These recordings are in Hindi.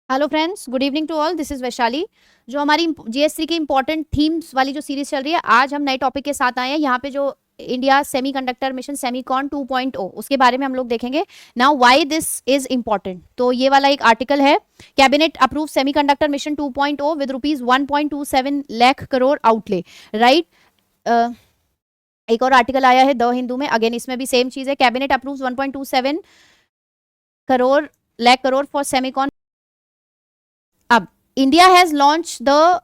Hello friends, good evening to all. This is Vaishali. जो हमारी जीएस3 की इंपॉर्टेंट थीम्स वाली जो सीरीज चल रही है, आज हम नए टॉपिक के साथ आए हैं। यहाँ पे जो इंडिया सेमीकंडक्टर मिशन सेमीकॉन 2.0 उसके बारे में हम लोग देखेंगे। Now why this is important, तो ये वाला एक आर्टिकल है, cabinet approve semiconductor mission 2.0 with rupees 1.27 lakh crore outlay, right. एक और आर्टिकल आया है द हिंदू में, अगेन इसमें भी सेम चीज है, cabinet approve 1.27 crore lakh crore for Semicon. अब India has launched the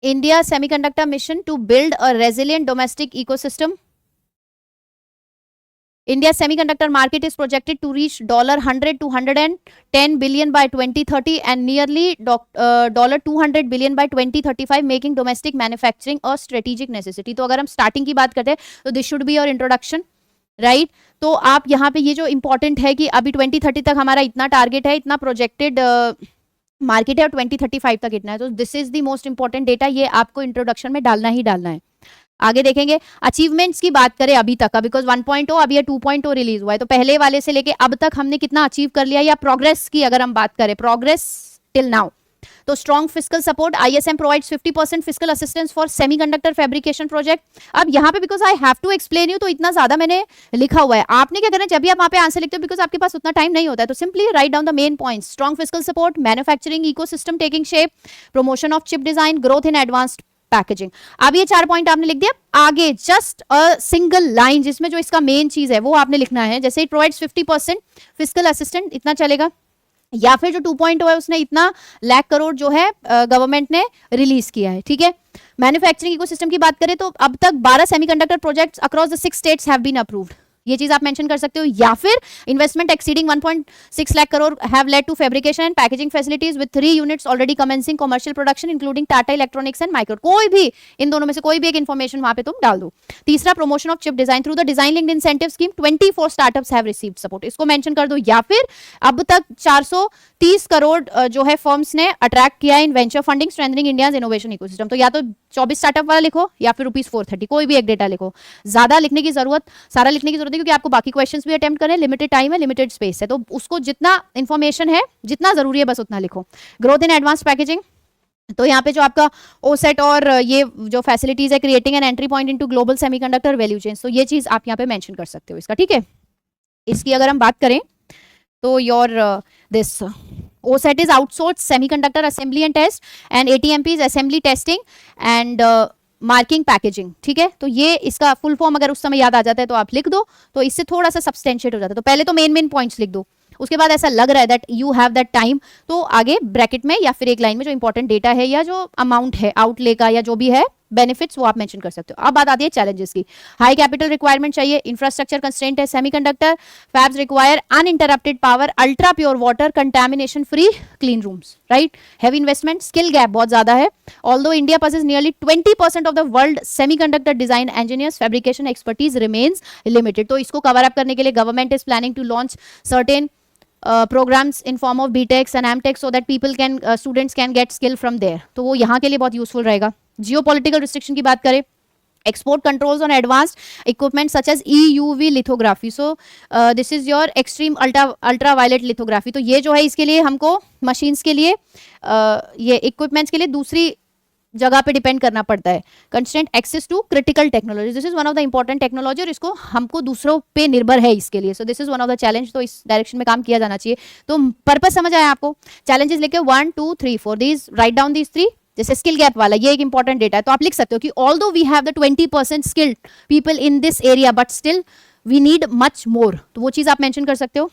India Semiconductor Mission to build a resilient domestic ecosystem. India's semiconductor market is projected to reach $100 to $110 billion by 2030 and nearly $200 billion by 2035, making domestic manufacturing a strategic necessity. तो अगर हम स्टार्टिंग की बात करते हैं तो this should be your introduction, right. तो आप यहाँ पे ये जो इंपॉर्टेंट है कि अभी 2030 तक हमारा इतना टारगेट है, इतना प्रोजेक्टेड मार्केट है और 2035 तक इतना है, तो this is the most important data, ये आपको इंट्रोडक्शन में डालना ही डालना है। आगे देखेंगे अचीवमेंट्स की बात करें अभी तक का, बिकॉज 1.0 अभी ये 2.0 रिलीज हुआ है, तो पहले वाले से लेके अब तक हमने कितना अचीव कर लिया, या प्रोग्रेस की अगर हम बात करें, प्रोग्रेस टिल नाउ। तो strong fiscal support, ISM provides 50% fiscal assistance for semiconductor fabrication project. अब यहाँ पे because I have to explain you, तो इतना ज्यादा मैंने लिखा हुआ है। आपने क्या करना है, जब भी आप वहाँ पे आंसर लिखते हो, बिकॉज आपके पास उतना टाइम नहीं होता है, तो simply write down the main points. Strong fiscal support, manufacturing ecosystem taking shape, promotion of chip design, growth in advanced packaging. अब ये 4 पॉइंट आपने लिख दिया। आगे जस्ट अ सिंगल लाइन जिसमें जो इसका मेन चीज है वो आपने लिखना है, जैसे इट प्रोवाइड्स 50% फिस्कल असिस्टेंट, इतना चलेगा, या फिर जो 2.0 है उसने इतना लाख करोड़ जो है गवर्नमेंट ने रिलीज किया है, ठीक है। मैन्युफैक्चरिंग इकोसिस्टम की बात करें तो अब तक 12 semiconductor projects across the 6 states have been approved, ये चीज आप मेंशन कर सकते हो। या फिर investment exceeding 1.6 lakh crore have led to fabrication and packaging facilities with 3 units already commencing commercial production including Tata electronics and micro. कोई भी इन दोनों में से कोई भी एक इन्फॉर्मेशन वहां पे तुम डाल दो। तीसरा, promotion of chip design through the design linked incentive scheme, 24 startups have received support, इसको मेंशन कर दो। या फिर अब तक 430 करोड़ जो है फर्म्स ने अट्रैक्ट किया in venture funding strengthening India's innovation ecosystem, तो या तो 24 स्टार्टअप वाला लिखो या फिर ₹430, कोई भी एक डेटा लिखो। ज्यादा लिखने की जरूरत, सारा लिखने की जरूरत है, क्योंकि आपको बाकी क्वेश्चंस भी अटेम्प्ट करने, लिमिटेड टाइम है, लिमिटेड स्पेस है, तो उसको जितना इंफॉर्मेशन है, जितना जरूरी है बस उतना लिखो। ग्रोथ इन एडवांस पैकेजिंग, तो यहाँ पे जो आपका ओसेट और ये जो फैसिलिटीज है, creating an entry point into global semiconductor value chain, तो ये चीज आप यहाँ पे मेंशन कर सकते हो इसका, ठीक है। इसकी अगर हम बात करें तो your this OSAT is outsourced semiconductor assembly and test and ATMP is assembly testing and marking packaging, ठीक है। तो ये इसका फुल फॉर्म अगर उस समय याद आ जाता है तो आप लिख दो, तो इससे थोड़ा सा सब्सटेंशिएट हो जाता है। तो पहले तो मेन पॉइंट्स लिख दो, उसके बाद ऐसा लग रहा है that you have that time, तो आगे ब्रैकेट में या फिर एक लाइन में जो इंपॉर्टेंट डेटा है या जो अमाउंट है आउटले का या जो भी है बेनिफिट्स, वो आप मेंशन कर सकते हो। अब बात आती है चैलेंजेस की। हाई कैपिटल रिक्वायरमेंट चाहिए, इंफ्रास्ट्रक्चर कंस्ट्रेंट है, semiconductor fabs require uninterrupted power, ultra pure water, contamination free clean rooms, right. Heavy investment, skill gap बहुत ज्यादा है। Although India possesses nearly 20% of the world semiconductor design engineers, fabrication expertise remains limited, तो इसको कवर अप करने के लिए government is planning to launch certain programs in form of BTechs and MTechs so that people can students can get skill from there, तो वो यहाँ के लिए बहुत यूजफुल रहेगा। जियोपॉलिटिकल रिस्ट्रिक्शन की बात करें, export controls on advanced equipment such as EUV lithography, so this is your extreme ultraviolet lithography, तो ये जो है इसके लिए हमको मशीन्स के लिए ये इक्विपमेंट्स के लिए दूसरी जगह पे डिपेंड करना पड़ता है। Constant access to critical technology, this is one of the important technology, और इसको हमको दूसरों पे निर्भर है इसके लिए, so this is one of the challenge, तो इस डायरेक्शन में काम किया जाना चाहिए। तो पर्पस समझ आया आपको। चैलेंजेस लेके 1 2 3 4 दीज, राइट डाउन दीज 3। जैसे स्किल गैप वाला, ये एक इंपॉर्टेंट डेटा है, तो आप लिख सकते हो कि although we have the 20% skilled people in this area but still we need much more, तो वो चीज आप मेंशन कर सकते हो।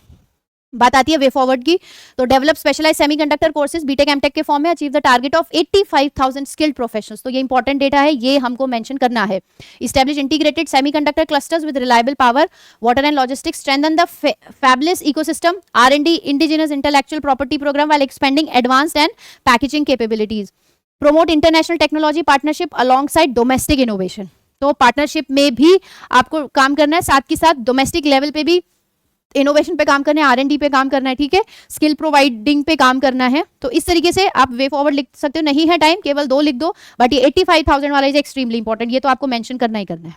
बात आती है वे फॉरवर्ड की, तो develop specialise semiconductor courses BTech MTech के फॉर्म में, achieve the target of 85,000 skilled professionals, तो ये इंपॉर्टेंट डेटा है, ये हमको मेंशन करना है। Establish integrated semiconductor clusters with reliable power, water and logistics, strengthen the fabless ecosystem, R&D indigenous intellectual property programme while expanding advanced and packaging capabilities, promote international technology partnership alongside domestic innovation, तो पार्टनरशिप में भी आपको काम करना है, साथ के साथ डोमेस्टिक लेवल पे भी इनोवेशन पे काम करना है, R&D पे काम करना है, ठीक है, स्किल प्रोवाइडिंग पे काम करना है। तो इस तरीके से आप वे फॉरवर्ड लिख सकते हो, नहीं है टाइम, केवल 2 लिख दो, बट ये 85,000 वाला इज एक्सट्रीमली इंपॉर्टेंट, ये तो आपको मेंशन करना ही करना है।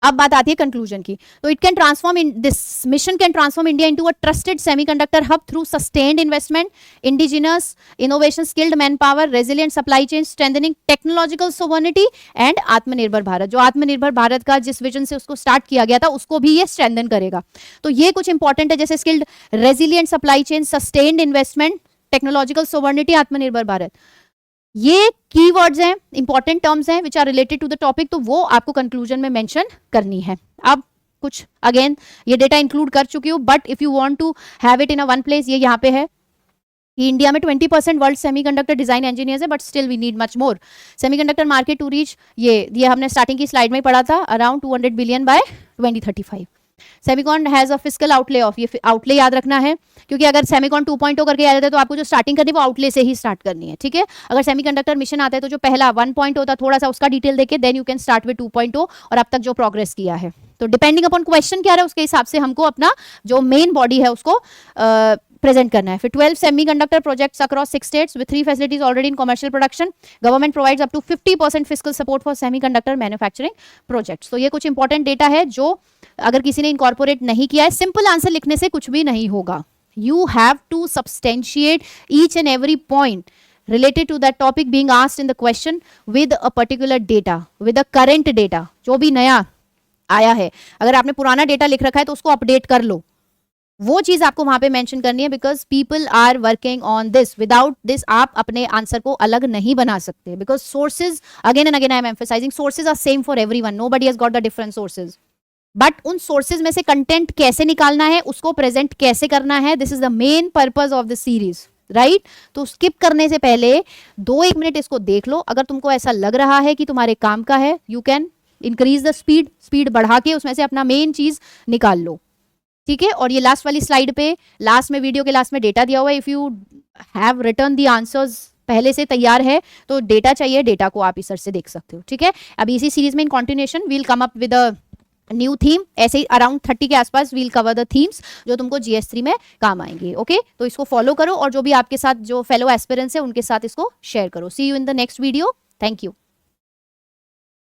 अब बात आती है कंक्लूजन की। तो it can transform in this mission can transform India into a trusted semiconductor hub through sustained investment, indigenous innovation, skilled man power, resilient supply chain, strengthening technological sovereignty and आत्मनिर्भर भारत। जो आत्मनिर्भर भारत का जिस विजन से उसको स्टार्ट किया गया था उसको भी ये स्ट्रेंथन करेगा। तो ये कुछ इंपॉर्टेंट है, जैसे skilled, resilient supply chain, sustained investment, technological sovereignty, Atmanirbhar Bharat. ये कीवर्ड्स हैं, इंपॉर्टेंट टर्म्स हैं which are related to the topic, तो वो आपको कंक्लूजन में मेंशन करनी है। अब कुछ अगेन ये डेटा इंक्लूड कर चुकी हूँ, but if you want to have it in a one place, ये यहाँ पे है कि इंडिया में 20% वर्ल्ड सेमीकंडक्टर डिजाइन इंजीनियर्स है, but still we need much more. Semiconductor market to reach, ये हमने स्टार्टिंग की स्लाइड में पढ़ा था, around 200 billion by 2035। Semicon has a fiscal outlay of, ये आउटले याद रखना है, क्योंकि अगर सेमीकॉन 2.0 करके आ जाता है तो आपको जो स्टार्टिंग करनी है वो आउटले से ही स्टार्ट करनी है, ठीक है। अगर सेमीकंडक्टर मिशन आता है तो जो पहला 1.0 था थोड़ा सा उसका डिटेल देके then you can start with 2.0 और अब तक जो प्रोग्रेस किया है। तो डिपेंडिंग अपॉन क्वेश्चन क्या रहा है उसके हिसाब से हमको अपना जो मेन बॉडी है उसको प्रेजेंट करना है। फिर 12 semiconductor projects across 6 states with 3 facilities already in commercial production. Government provides up to 50% fiscal support for semiconductor manufacturing projects. तो ये कुछ इंपॉर्टेंट डेटा है जो अगर किसी ने इनकॉर्पोरेट नहीं किया है, सिंपल आंसर लिखने से कुछ भी नहीं होगा। You have to substantiate each and every point related to that topic being asked in the question with a particular data, with a current data, जो भी नया आया है। अगर आपने पुराना डेटा लिख रखा है तो उसको अपडेट कर लो, वो चीज आपको वहां पे मेंशन करनी है, because people are working on this. Without this आप अपने आंसर को अलग नहीं बना सकते, because sources again and again I am emphasising, sources are same for everyone, nobody has got the different sources, but उन सोर्सेज में से कंटेंट कैसे निकालना है, उसको प्रेजेंट कैसे करना है, this is the main purpose of the series, right. तो स्किप करने से पहले 2-1 मिनट इसको देख लो। अगर तुमको ऐसा लग रहा है कि तुम्हारे काम का है, you can increase the speed बढ़ा के उसमें से अपना मेन चीज निकाल लो, ठीक है। और ये लास्ट वाली स्लाइड पे लास्ट में वीडियो के लास्ट में डेटा दिया हुआ है। If you have return the answers पहले से तैयार है तो डेटा चाहिए, डेटा को आप इस तरह से देख सकते हो, ठीक है। अब इसी सीरीज में in continuation we'll come up with a new theme, ऐसे ही अराउंड 30 के आसपास वील कवर द थीम्स जो तुमको GS3 में काम आएंगी, ओके। तो इसको फॉलो करो और जो भी आपके साथ जो फेलो एस्पिरेंट्स है उनके साथ इसको शेयर करो। See you in the next video, thank you.